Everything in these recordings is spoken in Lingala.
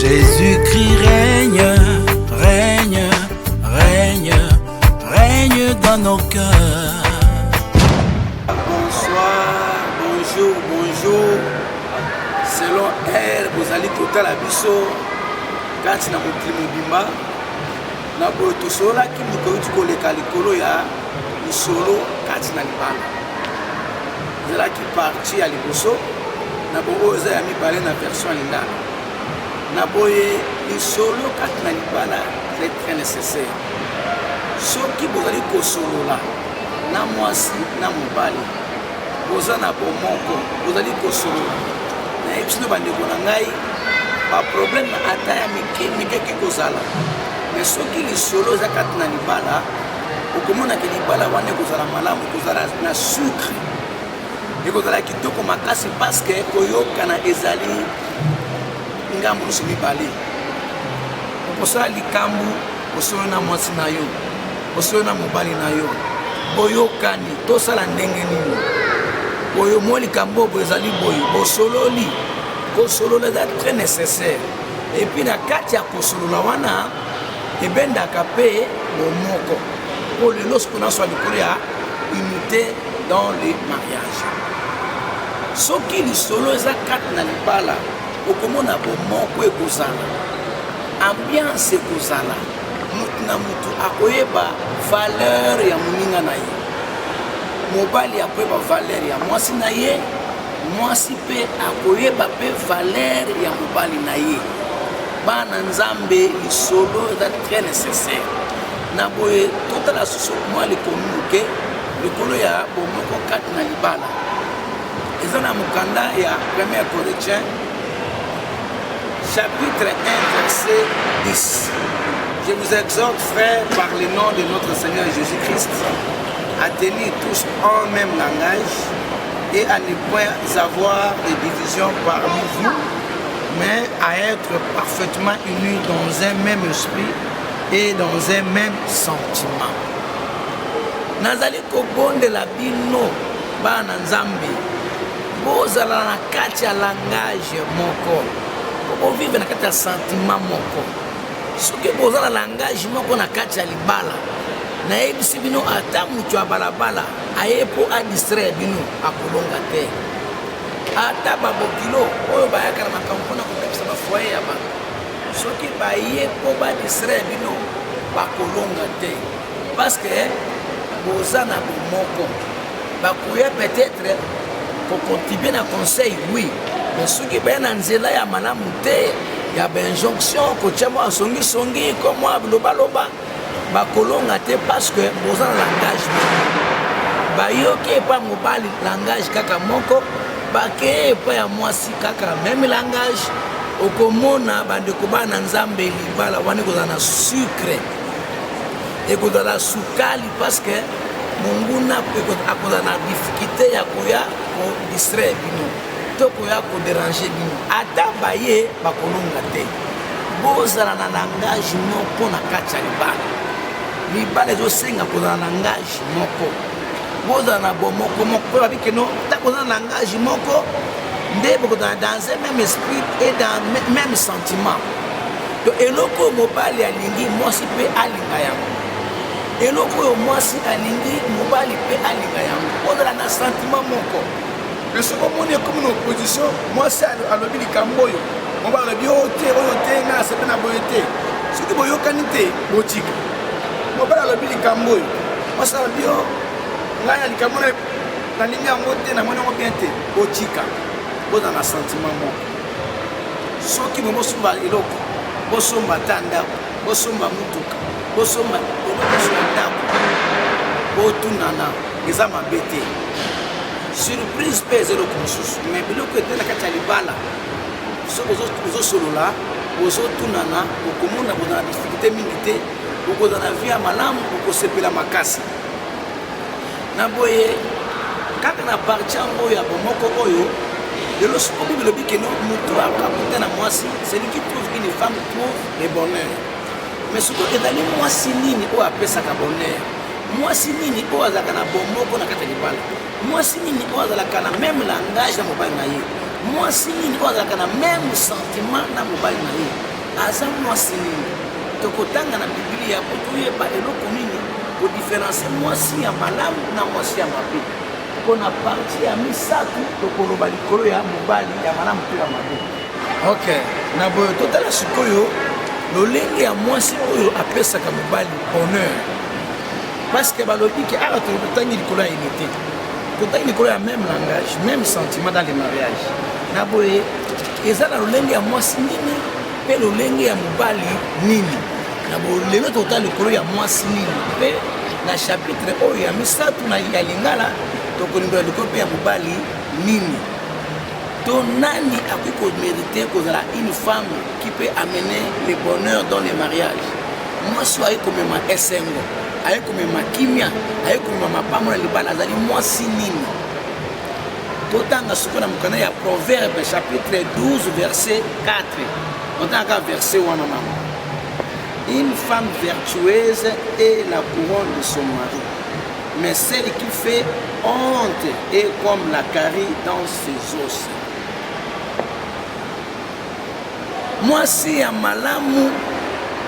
Jésus-Christ règne, règne, règne, règne dans nos cœurs. Bonsoir, bonjour, bonjour. Selon elle, vous allez tout à la biso. Quand tu n'as pas de bimba, na boyo to sola ki mukouti ko le kalikolo ya ni solo quand tu n'as pas. Zela ki parti à liboso na boyo oza ya mibale na version lingala. Na boye ni solo quand tu n'as pas là, c'est très nécessaire. Soki bozali ko solo là, na mwasi na mobali. Boza na bomoko, bozali ko solo là. Na epsino bandeko na ngai ba problème ata ya mike kozala. Mais soki lisolo eza kati na libala okomona ke libala wana ekozala malamu, ekozala na sucre, ekozala kitoko makasi parce que koyokana ezali ngambo nyonso mibale. Okosala likambo osolo na mwasi na yo, osolo na mobali na yo, boyokani tosala ndenge nini oyo mo likambo boyo ezali boyo bosololi kosolola eza très nécessaire. Et puis na kati ya kosolola wana ebendaka mpe bomoko po lelo soki nazwa likolo ya unité dans le mariage. Soki lisolo eza kati na libala okomona bomoko ekozala, ambiance ekozala, mutu na mutu akoyeba valeur ya moninga na ye, mobali akoyeba valeur ya mwasi na ye, mwasi mpe akoyeba mpe valeur ya mobali na ye. Bana nzambe lisolo eza très nécessaire. Na boye totala susu mwa likomuke likolo ya bomoko kati na libala eza na mokanda ya 1 Corinthiens chapitre 1 verset 10. Je vous exhorte, frères, par le nom de notre Seigneur Jésus-Christ, à tenir tous un même langage et à ne point avoir de division parmi vous, mais à être parfaitement unis dans un même esprit et dans un même sentiment. Nazali kobondela bino bana nzambe bozala na kati ya langage moko, bovivre na kati ya sentiment moko. Soki bozala langage moko na kati ya libala, nayebisi bino ata mutu ya balabala aye po adistraire bino akolonga te. Ata babokilo oyo bayaka na makambo mpona kopekisa bafoye ya bato, soki baye po badistraire bino bakolonga te, parce que boza na bomoko. Bakoya peut-être kokontribue na conseil, oui, mais soki baye na nzela ya malamu te ya bainjonction kotia mwa songisongi komwa bilobaloba bakolonga te, parce que boza na langage bayoki epa mobali langage kaka moko, bake epa ya mwasi kaka même langage. Okomona bandeko bana nzambe libala wana ekozala na sucre, ekozala sukali, parce que monguna akozala na difficulté ya koya kodistraire bino to koya kodéranger bino. Ata baye bakolonga te. Bozala na langage moko na kati ya libala. Libala ezosenga kozala na langage moko, bozala na bomoko moko po babi keno ta kozala na langage moko nde bokozala dans un même esprit et dans même sentiment. To eloko mobali alingi mwasi mpe alinga yango, eloko oyo mwasi alingi mobali mpe alinga yango, bozala na sentiment moko. Lesoko moni ekomi na opposition, mwasi alobi likambo oyo mobali alobi oyo te nga asepe na boyo te, soki boyokani te botika. Mobali alobi likambo oyo mwasi alobi oyo ngai na likambo nalingi yango te, namoni yango bien te, botika. Boza na sentiment moko. Soki bosomba eloko, bosomba ta ndako, bosomba mutuka, bosomba ndako, botunana eza mabe te. Surprise mpe eza eloko mosusu, mais biloko ete na kati ya libala soki ozosolola bozotunana, okomona boza na difficulté mingi te, okoza na vie ya malamu, okosepela makasi. Na boye kaka na parti yango ya bomoko oyo lelo soki bilobi keno mutu akakuta na mwasi, celui qui trouve une femme trouve le bonheur. Mais soki ezali mwasi nini oyo apesaka bonheur, mwasi nini oyo azalaka na bomoko na kati ya libala, mwasi nini oyo azalaka na même langage na mobali na ye, mwasi nini oyo azalaka na même sentiment na mobali na ye. aza mwasi nini tokotanga na Biblia po toyeba eloko nini kodiférencie mwasi ya malamu na mwasi ya mabe mpona parti ya misato tokoloba likolo ya mobali ya malamu to ya mabe. Ok, na boyo totala sikoyo lolenge ya mwasi oyo apesaka mobali honneur parce que balobi ke awa totangi likolo ya unité totangi likolo ya même langage même sentiment dans le mariage na boye eza na lolenge ya mwasi nini mpe lolenge ya mobali nini na boye lelo totala likolo ya mwasi nini mpe na chapitre oyo ya misato na ya lingala tokolingola likolo mpe ya mobali nini to nani akoki komérite kozala une femme qui peut amener le bonheur dans le mariage. Mwasi aye komema esengo aye komema kimia aye komema mapamo na libala azali mwasi nini totanga siko na mokanda ya Proverbe chapitre 12 verset 4 otanga verset wana mama. Une femme vertueuse est la couronne de son mari, mais celle qui fait honte est comme la carie dans ses os. Mwasi ya malamu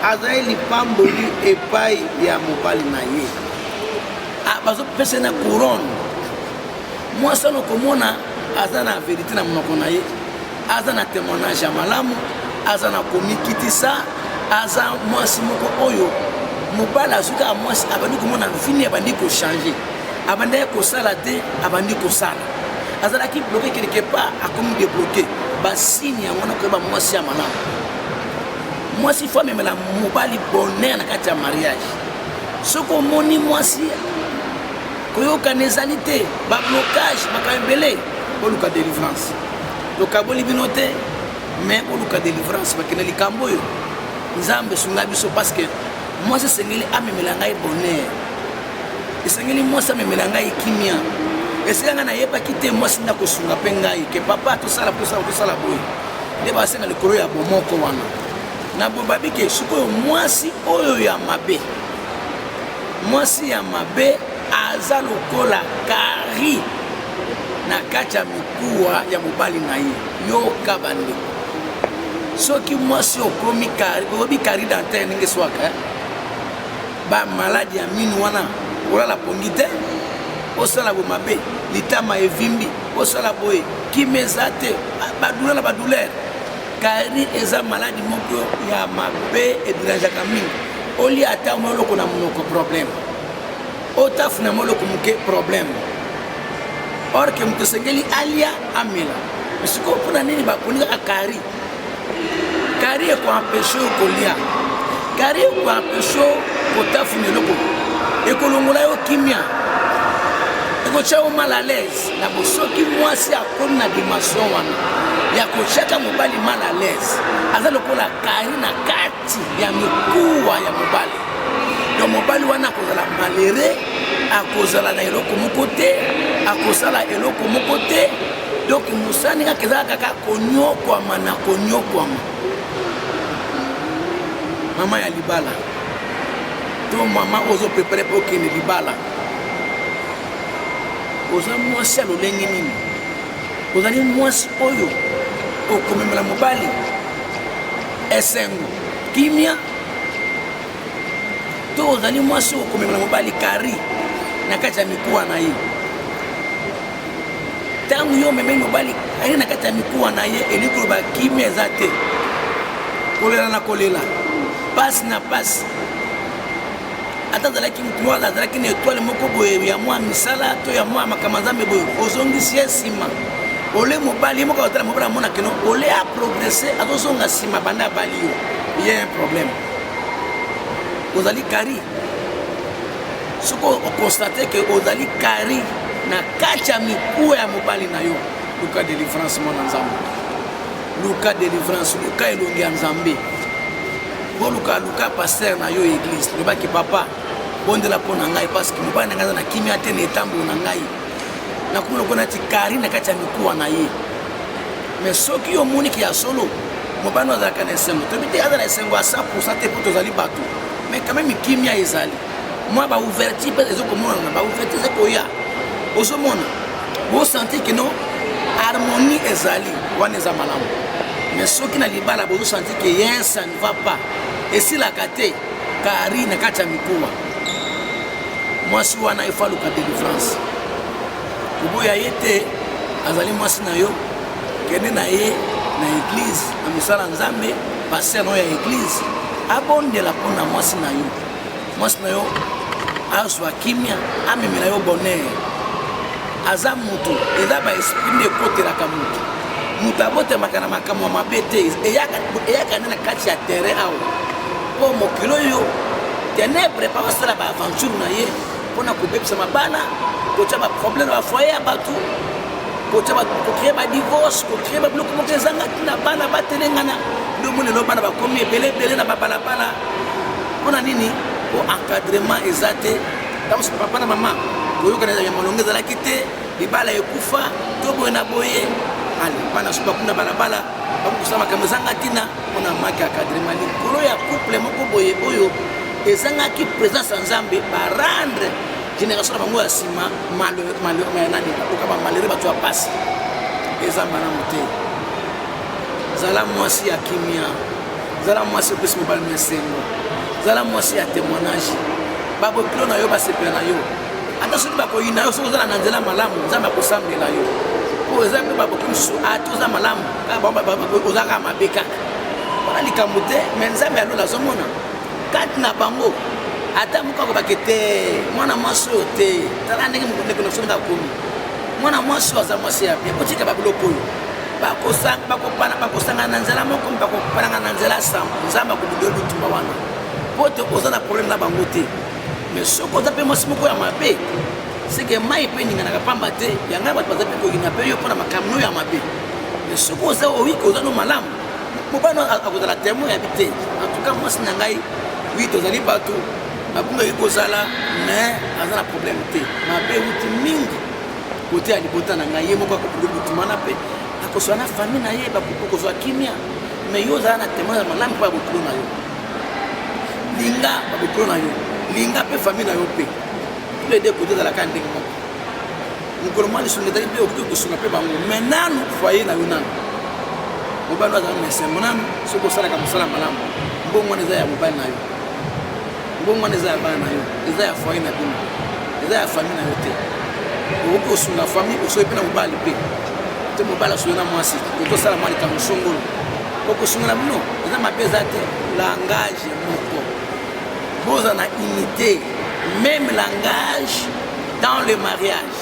azali lipamboli epai ya mobali na ye bazopesa na couronne. Mwasi ano komona aza na vérité na monoko na ye, aza na témoignage ya malamu, aza na komikitisa, aza mwasi moko oyo mobali azuka mwasi abandi komona vini abandi kochange, abandi kosala te abandi kosala, azalaki bloqué quelque part akomi débloqué basini yango na koyeba mwasi ya malamu. Mwasi fo amemela mobali bonheur na kati ya mariage. Soko omoni mwasi koyokana ezali te bablocage bakambele oluka délivrance lokaboli bino te mais oluka délivrance bakende likambo oyo nzambe esunga biso parce que mwasi esengeli amemela ngai bonheur, esengeli mwasi amemela ngai kimia, esika ngai nayebaki te mwasi nda kosunga mpe ngai ke papa tosala boye nde basenga likolo ya bomoko wana na boye babike sikoyo mwasi oyo ya mabe, mwasi ya mabe aza lokola kari na kati ya mikuwa ya mobali na ye. Yoka bandeko soki mwasi okomi kari obi kari dentaire ndenge swaka ba maladi ya minu wana olala pongi te osala bo mabe litama evimbi osala boye kimeza te badouleur kari eza maladi moko ya mabe ederangeaka mingi oli ata moloko na monoko problème otafuna moloko moke problème or ke moto esengeli alia amela misiko mpona nini bakonika kari kari ekoampeshe kolia, kari ekoampeshe kotafuna eloko ekolongola yo kimia ekotia yo mal à l'aise na bosoki mwasi akomi na dimension wana ya kotiaka mobali mal à l'aise aza lokola kari na kati ya mikuwa ya mobali. Donc mobali wana akozala malere, akozala na eloko moko te, akosala eloko moko te. Donc musani kaka ezala kaka konyokwama na konyokwama. Mama ya libala to mama ozo prepare po kende libala oza mwasi alolenge nini, ozali mwasi oyo okomemela mobali esengo kimia to ozali mwasi okomemela mobali kari na kati ya mikuwa na ye. Tangu yo memeli mobali kari na kati ya mikuwa na ye elikoloba kimia eza te, kolela na kolela, pasi na pasi. Ata zalaki mkuwa zalaki na étoile moko boye ya mwa misala to ya mwa makamazambe boye ozongisi esima ole mobali moko otala mobala mona keno ole a progresser azozonga sima banda bali yo. Il y a un problème. Ozali kari soko okonstate ke ozali kari na kati ya mikuwa ya mobali na yo. Luka délivrance mona nzambe, luka délivrance, luka elongi ya nzambe. Luka pasteur na yo église lobaki papa bondela pona ngai parce que mobali nanga na kimia te na etambo na ngai na kumula kona tikari na kati ya mikuwa na ye. Mais soki yo moniki ya solo mobali azalaka na esengo tobite aza na esengo à 100% te po tozali bato, mais quand même kimia ezali moi ba ouverture pe ezokomona na ba ouverture zekoya ozomona bo sentir que non harmonie ezali wana eza malamu. mais soki na libala bozo sentir que rien ça ne va pas esilaka te kari na kati ya mikuwa mwasi wana efaluka délivrance koboya ye te azali mwasi na yo kende na ye na église na misala nzambe paster na yo ya église abondela mpona mwasi na yo azwa kimia amemela yo bonheur aza mutu eza baesprit nde ekotelaka mutu abotemaka na makambo ya mabe te eyaka nde na kati ya terrain awa mpo mokili oyo ténèbre pa basala baaventure na ye mpona kobebisa mabana kotia baproblème bafoye ya bato kokreye badivorce kokreye babiloko moko ezanga tina bana batelengana ndomo lelo bana bakomi ebele na babalabala mpona nini po encadrement eza te ntango papa na mama koyokana ya malongo ezalaki te libala ekufa to boye na boye ale bana so bakuna balabala bakosala makambo ezanga tina mpona maki encadrement likolo ya couple moko boye oyo ezangaki présence ya nzambe barendre génération na bango ya nsima nani oka bamalere bato ya pasi eza malamu te zala mwasi ya kimia zala mwasi opesi mobali mesengo zala mwasi ya témoignage babokilo na yo basepela na yo ata soki bakoyina yo soki ozala na nzela malamu nzambe akosambela yo po eza mpe baboki mosusu ate oza malamu ozaka mabe kaka wana likambo te me nzambe alola azomona kati na bango ata moko akobake te mwana mwasi oyo te tala ndenge ndeko na songa komi mwana mwasi oyo aza mwasi ya bien kotika babiloko oyo bakosanga na nzela moko bakopalanga na nzela sambo nzambe akobudela lutumba wana po te oza na problème na bango te mais soki oza mpe mwasi moko ya mabe seke mai mpe eninganaka pamba te yangai bato baza mpe koyina mpe yo mpona makambo oyo ya mabe mais soki oza owiki oza no malamu mobali akozala témoin ya bi te en tout cas mwasi na ngai wi tozali bato babungaki kozala mais aza na problème te mabe euti mingi kote ya libota na ngai ye moko akokende lutumana mpe akozwa na famille na ye bakozwa kimia mais yo ozala na témoin ya malamu mpo ya bokilo na yo linga babokilo na yo linga mpe famille na yo mpe tous les deux kote ezalaka ndenge moko mokolo mwa lisunga ezali mpe okoki kosunga mpe bango mais nanu foye na yo nanu mobali azala mesin monanu soki osalaka mosala malamu mbongo wana eza ya mobali na yo mbongo wana eza ya bana na yo eza ya foye na bino eza ya famille na yo te okoki kosunga famille osoyi mpe na mobali mpe te mobali asoyi na mwasi okosala mwa likambo songolo okosunga na bino eza mabe eza te langage moko boza na unité même langage dans le mariage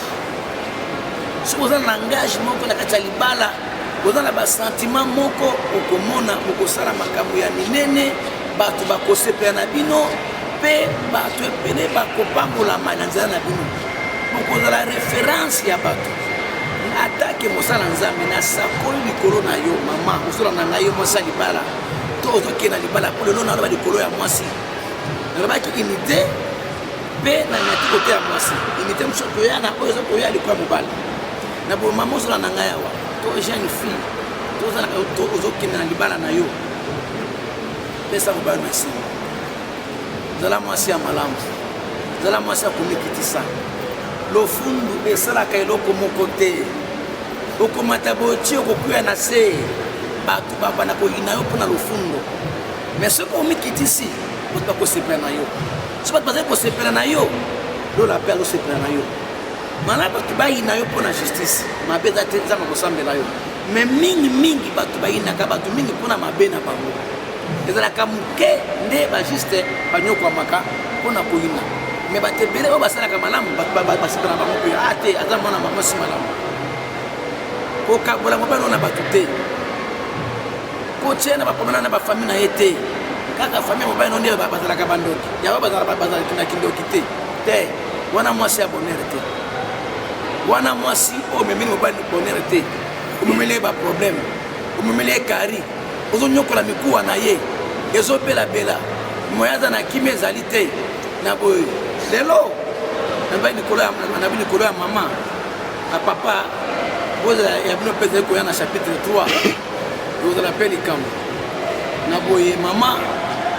soki oza na langage moko na kati ya libala oza na basentiment moko okomona okosala makambo ya minene bato bakosepela na bino mpe bato ebele bakopambolama na nzela na bino bokozala référence ya bato atake mosala nzambe nasakoli likolo na yo mama osola na ngai yo mwasi ya libala to ozokenda libala mpo lelo naloba likolo ya mwasi nalobaki unité mpe na ngati kote ya mwasi unité mosusu koya na oyo ezokoya likolo ya mobali na boye mama ozola na ngai awa to jeune fille tozalaka ozokende na libala na yo pesa mobali merci zala mwasi ya malamu zala mwasi ya komikitisa lofundu esalaka eloko moko te okomata boti okokuya na se bato babana koyina yo mpona lofundo mais soki omikitisi bato bakosepela na yo so bato bazali kosepela na yo lola mpe azosepela na yo mana bato bayina yo mpona justice mabe eza te nzambe akosambela yo mais mingi bato bayinaka bato mingi mpona mabe na bango ezalaka moke nde bajuste banyokwamaka mpona koyina mais bato ebele oyo basalaka malamu basepela na bango mpe te aza mwana mwasi malamu kokabola mobali na bato te kotie na bapromena na bafamille na ye te kaka famille mobali no nde bazalaka bandoki yango bazalaki na kindoki te wana mwasi ya bonheur te wana mwasi oyo omemeli mobali bonheur te omemeli ye baproblème omemeli ye kari ozonyokola mikuwa na ye ezobelabela moya aza na kimi ezali te na boye lelo nabi likolo ya mama ya papa bozala ya bino mpe ezali koya na chapitre 3 ozala mpe likambo na boye mama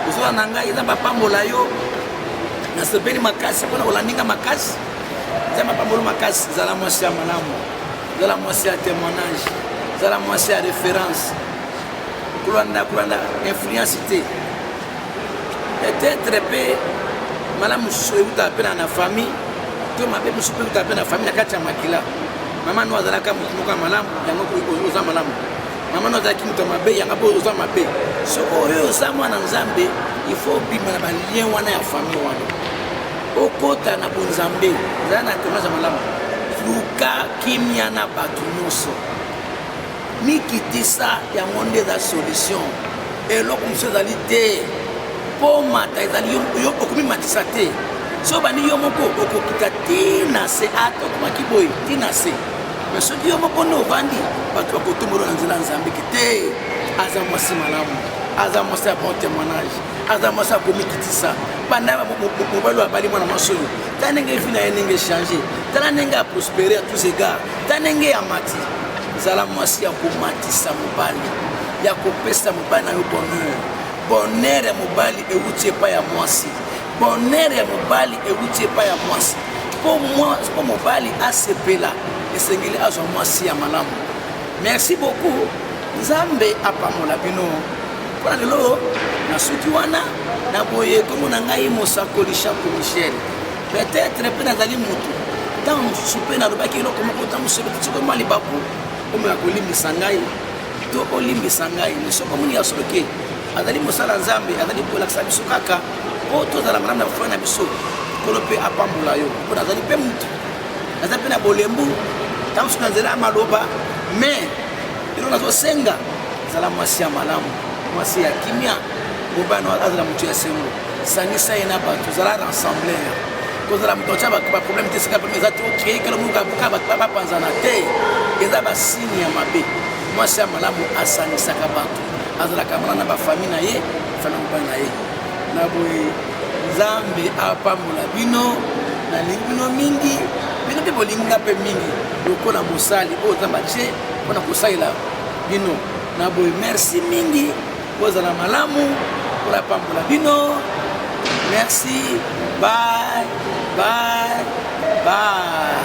ozola na ngai eza bapambola yo nasepeli makasi mpona kolandinga makasi eza bapambolo makasi zala mwasi ya malamu zala mwasi ya témoignage zala mwasi ya référence kulanda influence te peut-être pe malamu soueuta pe na famille to mabe musupe pe na famille na kati ya makila mama no azalaka mutuka malamu yango oza malamu mama no azalaki mutu mabe yango po oza mabe soko oyo oza mwana nzambe il faut bima na balien wana ya famille wana okota na bonzambe zala na témoignage malamu luka kimia na bato nyonso mikitisa yango nde eza solution eloko mosusu ezali te mpo mata ezali yo okomimatisa te so bandi yo moko okokita tina se ata okomaki boye tina se mais soki yo moko nde ovandi bato bakotombolo na nzela ya nzambeki te aza mwasi malamu aza mwasi ya bon témoignage aza mwasi akomikitisa banda mobali abali mwana mwasi oyo tala ndenge evi na ye ndenge echange tala ndenge aprospere a tous égards tala ndenge ya mati zala mwasi ya komatisa mobali ya kopesa mobali na yo bonheur ya mobali euti epai ya mwasi bonheur ya mobali euti epai ya mwasi mpo mobali asepela esengeli azwa mwasi ya malamu. Merci beaucoup. Nzambe apamola bino mpona lelo nasuki wana na boye kombo na ngai mosakoli Chapeau Michel peut-être mpe nazali motu ntango mosusu mpe nalobaki eloko moko ntango mosusu soko mwa libaku omoya kolimbisa ngai to olimbisa ngai soko moni ya soloke azali mosala nzambe azali kolakisa biso kaka po tozala malamu na bafrere na biso kolo mpe apambola yo mpo nazali mpe motu nazali mpe na bolembu ntango mosusu na nzela ya maloba mais elo nazosenga zala mwasi ya malamu mwasi ya kimia mobali azala motu ya sengo sangisa ye na bato zala rassembleur kozala moto atya baproblème te sika eza te okeyekela moka bapanzana te eza basini ya mabe mwasi ya malamu asangisaka bato azalaka mala na bafamille na ye fana mobali na ye na boye nzambe apambola bino nalingi bino mingi bino mpe bolinga mpe mingi lokola mosali oyo nzambe atie mpona kosalela bino na boye merci mingi bozala malamu mpona pambola bino merci bye bye bye.